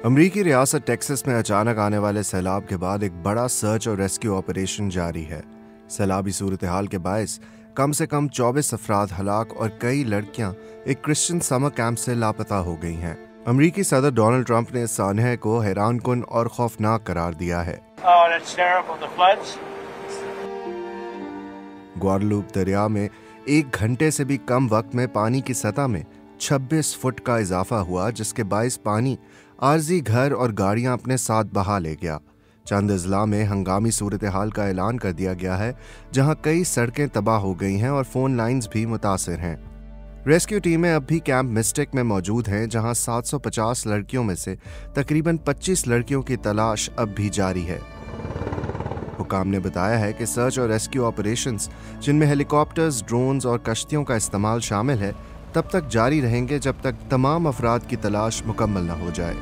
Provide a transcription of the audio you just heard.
امریکی ریاست ٹیکساس میں اچانک آنے والے سیلاب کے بعد ایک بڑا سرچ اور ریسکیو آپریشن جاری ہے۔ سیلابی صورتحال کے باعث کم سے کم 24 افراد ہلاک اور کئی لڑکیاں ایک کرسچن سمر کیمپ سے لاپتہ ہو گئی ہیں۔ امریکی صدر ڈونلڈ ٹرمپ نے اس سانحے کو حیران کن اور خوفناک قرار دیا ہے۔ گواڈلوپ دریا میں 1 گھنٹے سے بھی کم وقت میں پانی کی سطح میں 26 فٹ کا اضافہ ہوا، جس کے باعث پانی عارضی گھر اور گاڑیاں اپنے ساتھ بہا لے گیا۔ چند اضلاع میں ہنگامی صورتحال کا اعلان کر دیا گیا ہے، جہاں کئی سڑکیں تباہ ہو گئی ہیں اور فون لائنز بھی متاثر ہیں۔ ریسکیو ٹیمیں اب بھی کیمپ مسٹک میں موجود ہیں، جہاں 750 لڑکیوں میں سے تقریباً 25 لڑکیوں کی تلاش اب بھی جاری ہے۔ حکام نے بتایا ہے کہ سرچ اور ریسکیو آپریشنز، جن میں ہیلی کاپٹرز، ڈرونز اور کشتیوں کا استعمال شامل ہے، تب تک جاری رہیں گے جب تک تمام افراد کی تلاش مکمل نہ ہو جائے۔